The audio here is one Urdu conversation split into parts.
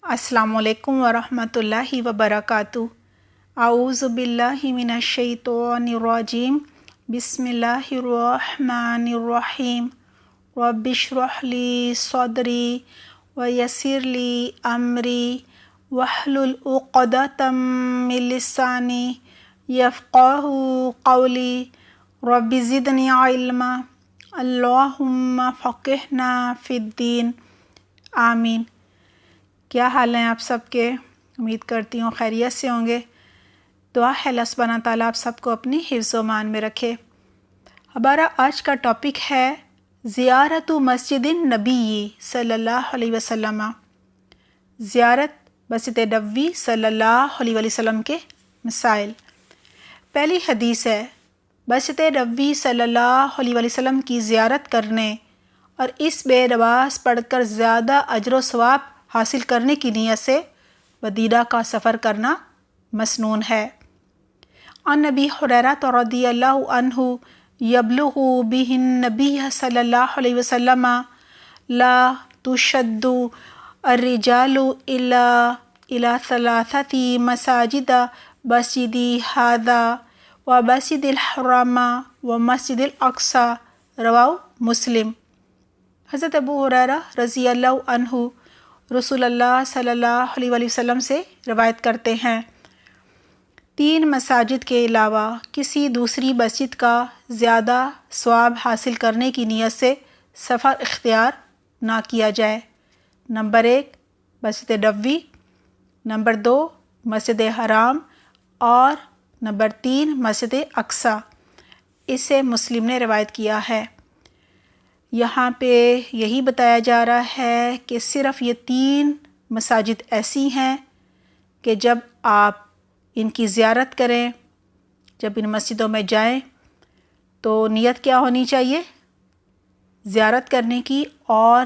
السلام علیکم ورحمۃ اللہ وبرکاتہ۔ اعوذ باللہ من الشیطان الرجیم، بسم اللہ الرحمن الرحیم۔ رب اشرح لی صدری ویسر لی امری واحلل عقدۃ من لسانی یفقہوا قولی۔ رب زدنی علما، اللہم فقہنا فی الدین، آمین۔ کیا حال ہیں آپ سب کے؟ امید کرتی ہوں خیریت سے ہوں گے۔ دعا ہے اللہ سبحانہ تعالیٰ آپ سب کو اپنی حفظ و امان میں رکھے۔ ہمارا آج کا ٹاپک ہے زیارت مسجد النبی صلی اللہ علیہ وسلم، زیارت مسجد نبوی صلی اللہ علیہ وسلم کے مسائل۔ پہلی حدیث ہے، مسجد نبوی صلی اللہ علیہ وسلم کی زیارت کرنے اور اس میں نماز پڑھ کر زیادہ اجر و ثواب حاصل کرنے کی نیت سے مدینہ کا سفر کرنا مسنون ہے۔ عن ابی ہریرہ رضی اللہ عنہ یبلغ بہ النبی صلی اللہ علیہ وسلم لا تشد الرجال الا الى ثلاثة مساجد، مسجدی ھذا ومسجد الحرام ومسجد الاقصی، رواہ مسلم۔ حضرت ابو ہریرہ رضی اللہ عنہ رسول اللہ صلی اللہ علیہ وسلم سے روایت کرتے ہیں، 3 مساجد کے علاوہ کسی دوسری مسجد کا زیادہ ثواب حاصل کرنے کی نیت سے سفر اختیار نہ کیا جائے۔ نمبر 1 مسجد نبوی، نمبر 2 مسجد حرام اور نمبر 3 مسجد اقصی۔ اسے مسلم نے روایت کیا ہے۔ یہاں پہ یہی بتایا جا رہا ہے کہ صرف یہ 3 مساجد ایسی ہیں کہ جب آپ ان کی زیارت کریں، جب ان مسجدوں میں جائیں تو نیت کیا ہونی چاہیے؟ زیارت کرنے کی اور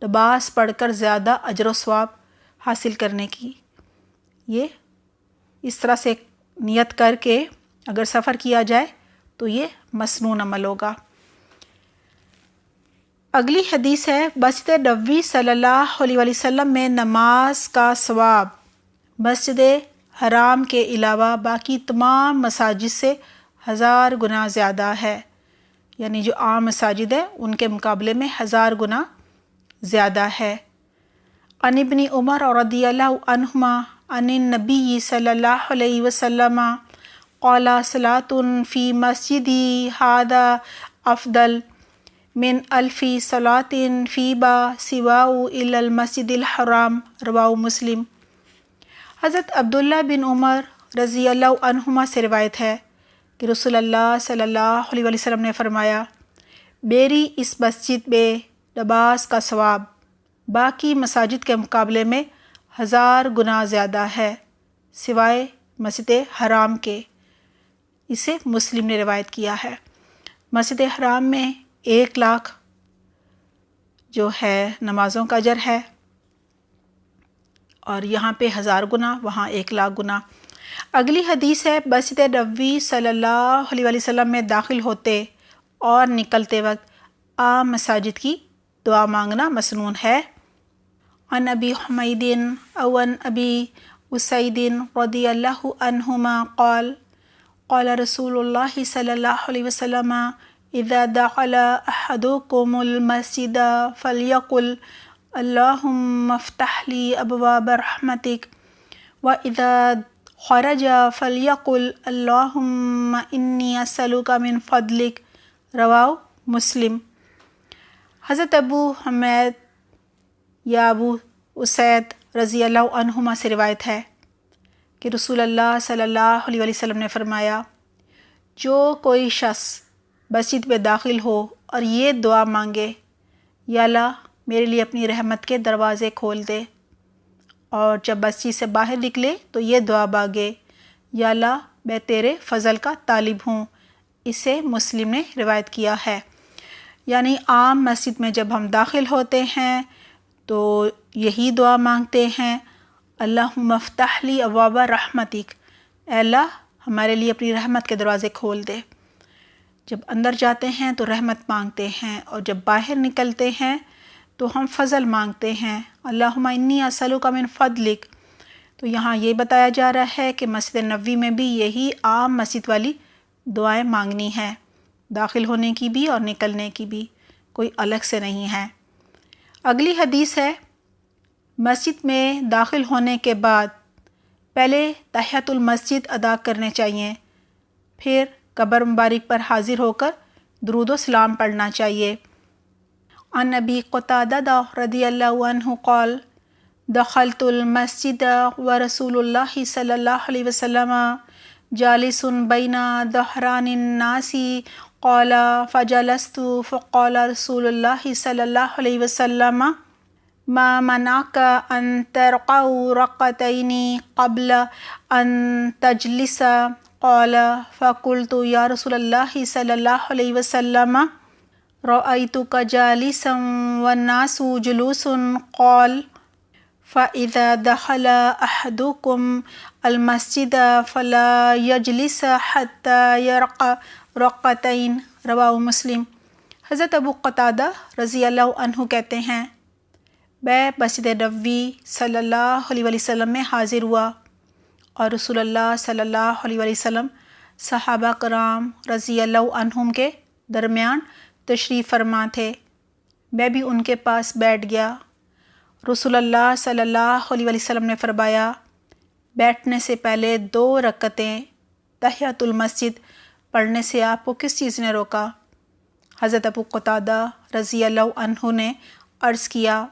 نماز پڑھ کر زیادہ اجر و ثواب حاصل کرنے کی۔ یہ اس طرح سے نیت کر کے اگر سفر کیا جائے تو یہ مسنون عمل ہوگا۔ اگلی حدیث ہے، مسجد نبوی صلی اللہ علیہ وسلم میں نماز کا ثواب مسجد حرام کے علاوہ باقی تمام مساجد سے 1000 گنا زیادہ ہے، یعنی جو عام مساجد ہیں ان کے مقابلے میں 1000 گنا زیادہ ہے۔ عن ابن عمر رضی اللہ عنہما عن النبی صلی اللہ علیہ وسلم قال صلاة فی مسجدی ھذا افضل من 1000 صلاة فیما سواہ الا المسجد الحرام، رواہ مسلم۔ حضرت عبداللہ بن عمر رضی اللہ عنہما سے روایت ہے کہ رسول اللہ صلی اللہ علیہ وسلم نے فرمایا، میری اس مسجد میں نماز کا ثواب باقی مساجد کے مقابلے میں 1000 گنا زیادہ ہے، سوائے مسجد حرام کے۔ اسے مسلم نے روایت کیا ہے۔ مسجد حرام میں 1,00,000 جو ہے نمازوں کا اجر ہے، اور یہاں پہ 1000 گنا، وہاں 1,00,000 گنا۔ اگلی حدیث ہے، مسجد نبوی صلی اللہ علیہ وسلم میں داخل ہوتے اور نکلتے وقت عام مساجد کی دعا مانگنا مسنون ہے۔ عن ابی حمید او عن ابی اسید رضی اللہ عنہما قال قال رسول اللہ صلی اللہ علیہ وسلم اذا دخل احدکم المسجد فلیقل اللہم افتح لی ابواب رحمتک واذا خرج فلیقل اللہم انی اسألک من فضلک، رواہ مسلم۔ حضرت ابو حمید یا ابو اسید رضی اللہ عنہما سے روایت ہے کہ رسول اللہ صلی اللہ علیہ وسلم نے فرمایا، جو کوئی شخص مسجد میں داخل ہو اور یہ دعا مانگے، یا اللہ میرے لیے اپنی رحمت کے دروازے کھول دے، اور جب مسجد سے باہر نکلے تو یہ دعا مانگے، یا اللہ میں تیرے فضل کا طالب ہوں، اسے مسلم نے روایت کیا ہے۔ یعنی عام مسجد میں جب ہم داخل ہوتے ہیں تو یہی دعا مانگتے ہیں، اللہم افتح لی ابواب رحمتک، اے اللہ ہمارے لیے اپنی رحمت کے دروازے کھول دے۔ جب اندر جاتے ہیں تو رحمت مانگتے ہیں، اور جب باہر نکلتے ہیں تو ہم فضل مانگتے ہیں، اللہم انی اسألک من فضلک۔ تو یہاں یہ بتایا جا رہا ہے کہ مسجد نبوی میں بھی یہی عام مسجد والی دعائیں مانگنی ہے، داخل ہونے کی بھی اور نکلنے کی بھی، کوئی الگ سے نہیں ہے۔ اگلی حدیث ہے، مسجد میں داخل ہونے کے بعد پہلے تحیۃ المسجد ادا کرنے چاہیے، پھر قبر مبارک پر حاضر ہو کر درود و سلام پڑھنا چاہیے۔ عن ابی قتادہ رضی اللہ عنہ قال دخلت المسجد ورسول اللہ صلی اللہ علیہ وسلم جالس بین ظہران الناس قال فجلست فقال رسول اللہ صلی اللہ علیہ وسلم ما منعك ان ترقع رقعتين قبل ان تجلس قال فقلت یا رسول اللہ صلی اللہ علیہ وسلم رأيتك جالسا والناس جلوس قال فإذا دخل أحدكم المسجد فلا يجلس حتى يرقع رقعتين رواہ مسلم۔ حضرت ابو قتادہ رضی اللہ عنہ کہتے ہیں، میں مسجد نبوی صلی اللہ علیہ وسلم میں حاضر ہوا اور رسول اللہ صلی اللہ علیہ وسلم صحابہ کرام رضی اللہ عنہم کے درمیان تشریف فرما تھے۔ میں بھی ان کے پاس بیٹھ گیا۔ رسول اللہ صلی اللہ علیہ وسلم نے فرمایا، بیٹھنے سے پہلے 2 رکعتیں تحیۃ المسجد پڑھنے سے آپ کو کس چیز نے روکا؟ حضرت ابو قتادہ رضی اللہ عنہ نے عرض کیا،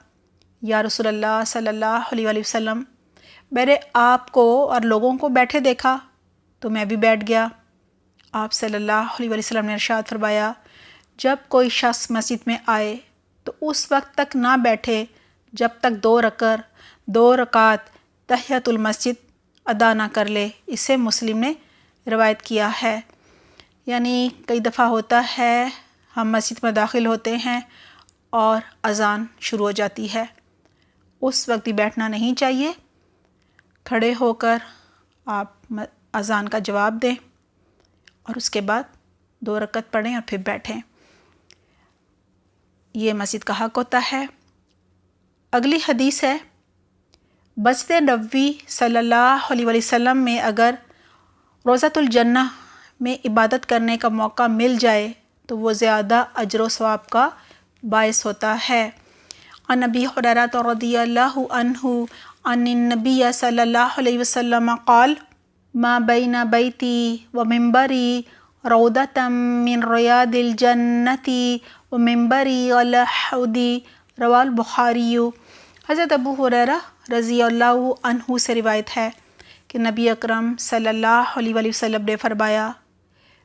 یا رسول اللہ صلی اللہ علیہ وسلم، میں نے آپ کو اور لوگوں کو بیٹھے دیکھا تو میں بھی بیٹھ گیا۔ آپ صلی اللہ علیہ وسلم نے ارشاد فرمایا، جب کوئی شخص مسجد میں آئے تو اس وقت تک نہ بیٹھے جب تک 2 رکعت تحیۃ المسجد ادا نہ کر لے۔ اسے مسلم نے روایت کیا ہے۔ یعنی کئی دفعہ ہوتا ہے ہم مسجد میں داخل ہوتے ہیں اور اذان شروع ہو جاتی ہے، اس وقت بھی بیٹھنا نہیں چاہیے، کھڑے ہو کر آپ اذان کا جواب دیں اور اس کے بعد 2 رکعت پڑھیں اور پھر بیٹھیں، یہ مسجد کا حق ہوتا ہے۔ اگلی حدیث ہے، مسجد نبوی صلی اللہ علیہ وسلم میں اگر روضۃ الجنہ میں عبادت کرنے کا موقع مل جائے تو وہ زیادہ اجر و ثواب کا باعث ہوتا ہے۔ عن ابی ہریرہ رضی اللہ عنہ عن النبی صلی اللہ علیہ وسلم قال ما بین بیتی و منبری روضۃ من ریاض الجنۃ و منبری علی الحوض رواہ البخاری۔ حضرت ابو ہریرہ رضی اللہ عنہ سے روایت ہے کہ نبی اکرم صلی اللہ علیہ وسلم نے فرمایا،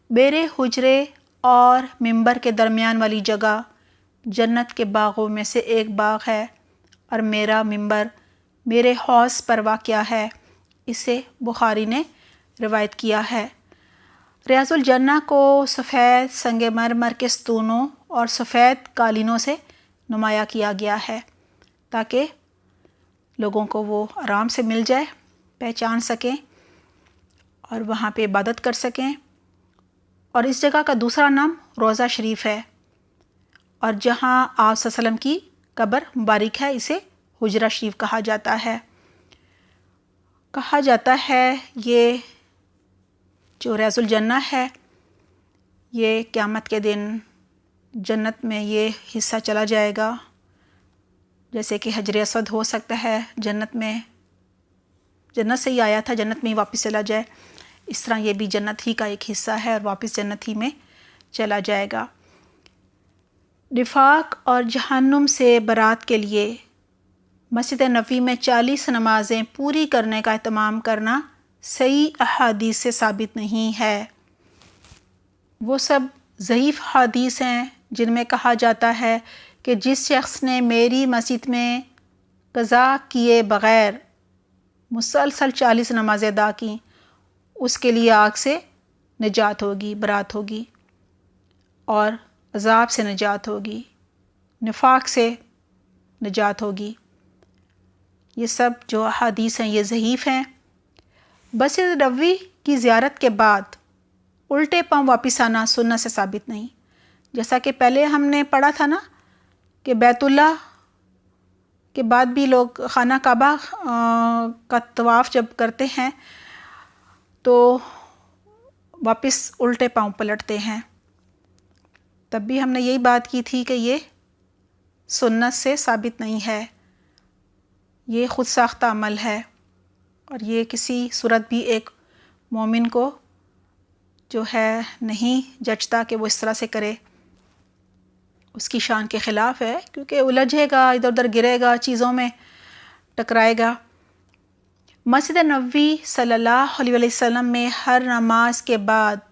میرے حجرے اور منبر کے درمیان والی جگہ جنت کے باغوں میں سے ایک باغ ہے اور میرا منبر میرے حوض پر واقع ہے۔ اسے بخاری نے روایت کیا ہے۔ ریاض الجنہ کو سفید سنگ مرمر کے ستونوں اور سفید قالینوں سے نمایاں کیا گیا ہے تاکہ لوگوں کو وہ آرام سے مل جائے، پہچان سکیں اور وہاں پہ عبادت کر سکیں۔ اور اس جگہ کا دوسرا نام روضہ شریف ہے، اور جہاں آپ صلی اللہ علیہ وسلم کی قبر مبارک ہے اسے حجرہ شریف کہا جاتا ہے۔ کہا جاتا ہے یہ جو ریاض الجنہ ہے یہ قیامت کے دن جنت میں یہ حصہ چلا جائے گا، جیسے کہ حجر اسود ہو سکتا ہے جنت میں، جنت سے ہی آیا تھا جنت میں ہی واپس چلا جائے، اس طرح یہ بھی جنت ہی کا ایک حصہ ہے اور واپس جنت ہی میں چلا جائے گا۔ نفاق اور جہنم سے برات کے لیے مسجد نبوی میں 40 نمازیں پوری کرنے کا اہتمام کرنا صحیح احادیث سے ثابت نہیں ہے۔ وہ سب ضعیف حدیث ہیں جن میں کہا جاتا ہے کہ جس شخص نے میری مسجد میں قضا کیے بغیر مسلسل 40 نمازیں ادا کیں اس کے لیے آگ سے نجات ہوگی، برات ہوگی اور عذاب سے نجات ہوگی، نفاق سے نجات ہوگی۔ یہ سب جو احادیث ہیں یہ ضعیف ہیں۔ مسجد نبوی کی زیارت کے بعد الٹے پاؤں واپس آنا سنت سے ثابت نہیں، جیسا کہ پہلے ہم نے پڑھا تھا نا کہ بیت اللہ کے بعد بھی لوگ خانہ کعبہ کا طواف جب کرتے ہیں تو واپس الٹے پاؤں پلٹتے ہیں. تب بھی ہم نے یہی بات کی تھی کہ یہ سنت سے ثابت نہیں ہے، یہ خود ساختہ عمل ہے، اور یہ کسی صورت بھی ایک مومن کو جو ہے نہیں جچتا کہ وہ اس طرح سے کرے، اس کی شان کے خلاف ہے، کیونکہ الجھے گا، ادھر ادھر گرے گا، چیزوں میں ٹکرائے گا. مسجد نبوی صلی اللہ علیہ وسلم میں ہر نماز کے بعد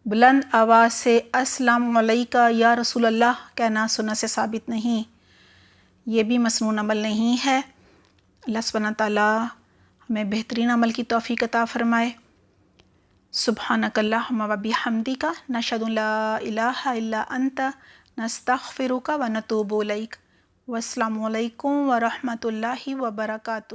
بلند آواز سے السلام علیکہ یا رسول اللہ کہنا سنت سے ثابت نہیں، یہ بھی مسنون عمل نہیں ہے. اللہ سبحانہ تعالیٰ ہمیں بہترین عمل کی توفیق عطا فرمائے. سبحانک اللہم و بحمدک نشہد ان لا الہ الا انت نستغفرک و نتوب الیک. والسلام علیکم ورحمۃ اللہ وبرکاتہ.